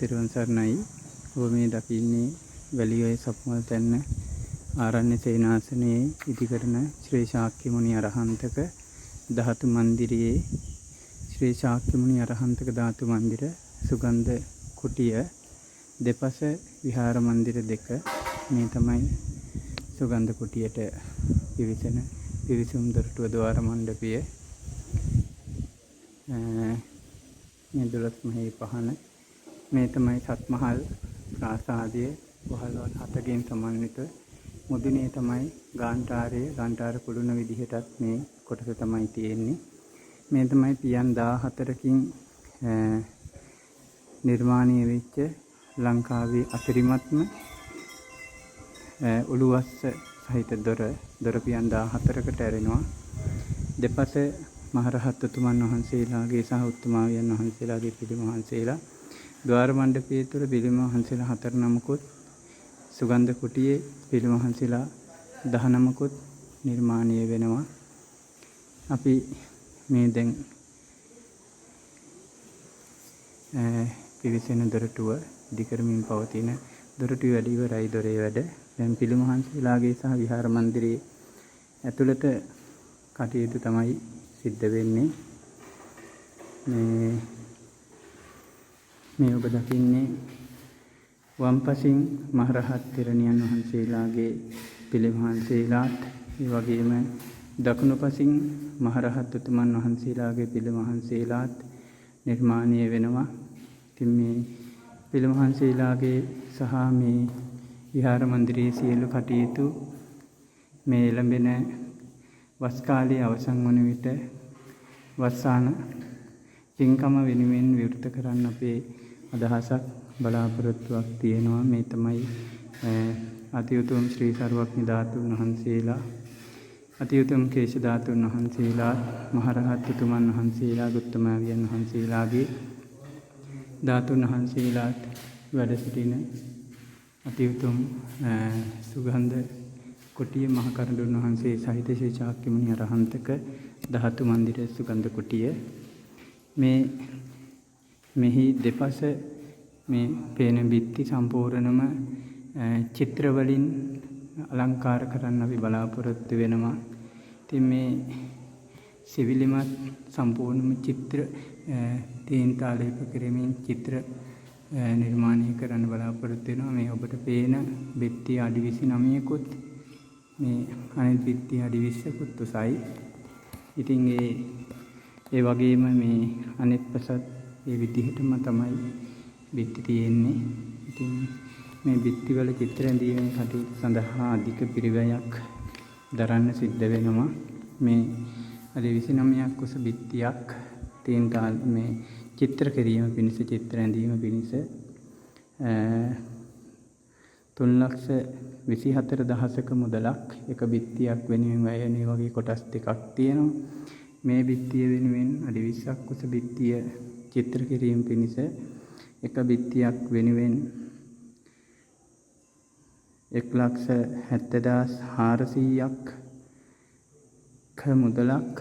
තෙරුවන් සරණයි. ඔබ මේ දකින්නේ වැලිඔය සපුමල් තැන්න ආරණ්‍ය සේනාසනයේ ඉදිකරන ශ්‍රී ශාක්‍ය මුනි අරහන්තක ධාතු මන්දිරයේ ශ්‍රී ශාක්‍ය මුනි අරහන්තක ධාතු මන්දිර සුගන්ධ කුටිය දෙපස විහාර මන්දිර දෙක. මේ තමයි සුගන්ධ කුටියට පිවිසෙන පිවිසුම් දොරටුව ද්වාර මණ්ඩපය. මේ 12 මහේ පහන. මේ තමයි සත්මහල් ප්‍රාසාදය. වහල්වල් 7කින් සමන්විත. මුදුනේ තමයි ගාන්ඨාර කුළුණ විදිහටත් මේ කොටස තමයි තියෙන්නේ. මේ තමයි පියන් 14කින් නිර්මාණය වෙච්ච ලංකාවේ අතිරිමත්ම උළුවස්ස සහිත දොර පියන් 14කට ඇරෙනවා. දෙපස මහරහත්තුමන් වහන්සේලාගේ සහ උත්තමාවියන් වහන්සේලාගේ පිළිම වහන්සේලා. ද්වාර මණ්ඩපයේ තුල පිළිම වහන්සේලා 4 නමකුත්, සුගන්ධ කුටියේ පිළිම වහන්සේලා 19කුත් නිර්මාණය වෙනවා. අපි මේ දැන් පිවිසෙන දොරටුව ඉදිකරමින් පවතින දොරටුව වැඩි ඉවරයි දොරේ වැඩ. දැන් පිළිම වහන්සේලාගේ සහ විහාර මන්දිරයේ ඇතුළත කටයුතු තමයි සිද්ධ වෙන්නේ. මේ ඔබ දකින්නේ වම්පසින් මහරහත් තෙරණියන් වහන්සේලාගේ පිළිම වහන්සේලාත්, ඒ වගේම දකුණුපසින් මහරහත් උතුමන් වහන්සේලාගේ පිළිම වහන්සේලාත් නිර්මාණය වෙනවා. ඉතින් මේ පිළිම වහන්සේලාගේ සහ මේ විහාර මන්දිරයේ සියලු කටයුතු මේ එළඹෙන වස් කාලයේ අවසන් වන විට වස්සාන පින්කම වෙනුවෙන් විවෘත කරන්න අපේ අදහසක් බලාපොරොත්තුවක් තියෙනවා. මේ තමයි අතිඋතුම් ශ්‍රී සර්වඥ ධාතුන් වහන්සේලා, අතිඋතුම් කේශ ධාතුන් වහන්සේලා, මහරහත් උතුමන් වහන්සේලා, උත්තමාවියන් වහන්සේලාගේ ධාතුන් වහන්සේලාත් වැඩ සිටින අතිඋතුම් සුගන්ධ කුටිය මහ කරඬුන් වහන්සේ සහිත ශ්‍රී ශාක්‍ය මුනි අරහන්තක ධාතු මන්දිර සුගන්ධ කුටිය. මෙහි දෙපස මේ පේන බිත්ති සම්පූර්ණම චිත්‍ර වලින් අලංකාර කරන්න අපි බලාපොරොත්තු වෙනවා. ඉතින් මේ සිවිලිමත් සම්පූර්ණම චිත්‍ර තේන්තාලේප කරමින් චිත්‍ර නිර්මාණය කරන්න බලාපොරොත්තු වෙනවා. මේ ඔබට පේන බිත්ති අඩි 29කුත්, මේ අනිත් බිත්ති අඩි 20කුත් උසයි. ඉතින් ඒ වගේම මේ අනිත් පසත් ඒ විදිහටම තමයි බිත්ති තියෙන්නේ. ඉතින් මේ බිත්තිවල චිත්‍ර ඇඳීමේ කටයුතු සඳහා අධික පිරිවැයක් දරන්න සිද්ධ වෙනවා. මේ අඩි 29ක් උස බිත්තියක් තේන්තාල් මේ චිත්‍ර කිරීම පිණිස, චිත්‍ර ඇඳීම පිණිස 3,24,000ක මුදලක් එක බිත්තියක් වෙනුවෙන් වැය වෙන වගේ කොටස් දෙකක් තියෙනවා. මේ බිත්තිය වෙනුවෙන් අඩි 20ක් උස බිත්තිය චිත්‍ර කිරීම පිණිස එක බිත්තියක් වෙනුවෙන් 1,70,400ක් මුදලක්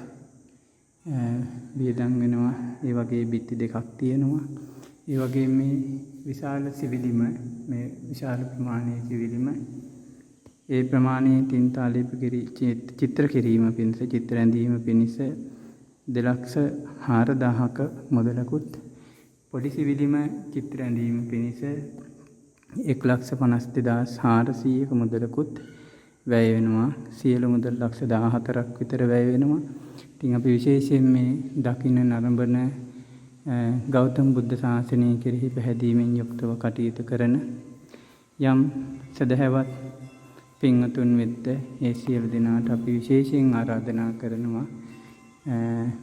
වියදම් වෙනවා. ඒ වගේ බිත්ති දෙකක් තියෙනවා. ඒ වගේ මේ විශාල සිවිලිම, මේ විශාල ප්‍රමාණයේ සිවිලිම, ඒ ප්‍රමාණයේ තින්තාලේප චිත්‍ර කිරීම පිණිස, චිත්‍ර ඇඳීම පිණිස 2,04,000ක මුදලකුත්, පොඩි සිවිලිම චිත්‍ර ඇඳීම පිණිස 1,52,400ක මුදලකුත් වැය වෙනවා. සියලු මුදල් 14,00,000ක් විතර වැය වෙනවා. ඉතින් අපි විශේෂයෙන් මේ දකින්න නරඹන ගෞතම බුද්ධ ශාසනය කෙරෙහි පැහැදීමෙන් යුක්තව කටයුතු කරන යම් සදහැවත් පින්වතුන් වෙද්ද ඒ සියලු දෙනාට අපි විශේෂයෙන් ආරාධනා කරනවා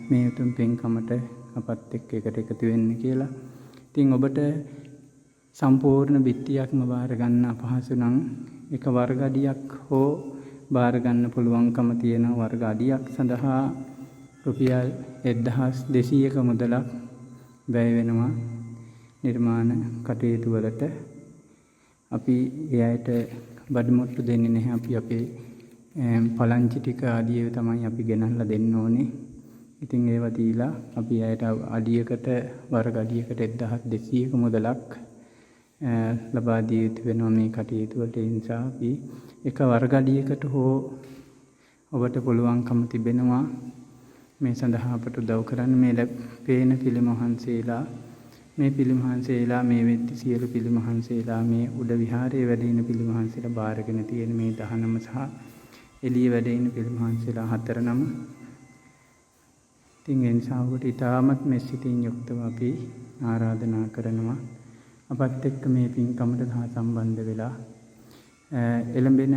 මේ උතුම් පින්කමට අපත් එක්ක එකට එකතු වෙන්න කියලා. ඉතින් ඔබට සම්පූර්ණ බිත්තියක්ම බාර ගන්න අපහසු නම් එක වර්ග අඩියක් හෝ බාර ගන්න පුළුවන්කම තියෙන වර්ග අඩියක් සඳහා රුපියල් 1,200ක මුදලක් වැය වෙනවා නිර්මාණ කටයුතු වලට. අපි එයාට බඩමුට්ටු දෙන්නේ නැහැ. අපි අපේ පලංචි ටික අඩිය තමයි අපි ගෙනල්ලා දෙන්න ඕනේ. ඉතින් ඒවා දීලා අපි අයට අඩියකට වර්ග අඩියකට 1,200ක මුදලක් ලබා දිය යුතු වෙනවා මේ කටයුතු වලට. ඒ නිසා අපි එක වර්ගලියකට හෝ ඔබට පුළුවන්කම තිබෙනවා මේ සඳහා අපට උදව් කරන්න. මේ පේන පිළිම වහන්සේලා, මේ පිළිම වහන්සේලා, මේ වෙද්දි සියලු පිළිම වහන්සේලා, මේ උඩ විහාරයේ වැඩ ඉන පිළිම වහන්සේලා බාරගෙන තියෙන මේ 19 සහ එළිය වැඩ ඉන පිළිම වහන්සේලා 4 නම. ඉතින් ඒ නිසා ඔබට ඉතාමත් මේ සිතින් යුක්තව අපි ආරාධනා කරනවා අපත් එක්ක මේ පින්කමට සම්බන්ධ වෙලා එළඹෙන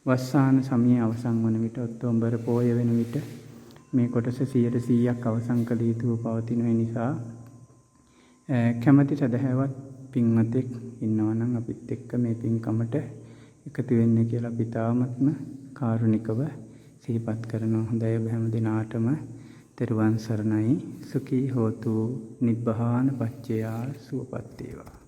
වස්සාන සමය අවසන් වන විට ඔක්තෝබර් පෝය වෙන විට මේ කොටස 100%ක් අවසන් කළ යුතුව පවතින නිසා කැමැති සදහැවත් පින්වතෙක් ඉන්නවා නම් අපිත් එක්ක මේ පින්කමට එකතු වෙන්න කියලා අපි තාමත්ම කාරුණිකව සිහිපත් කරනවා. හොඳයි, ඔබ හැම දිනාටම තෙරුවන් සරණයි. සුඛී හෝතු නිබ්බාන පච්චයා සුවපත් වේවා.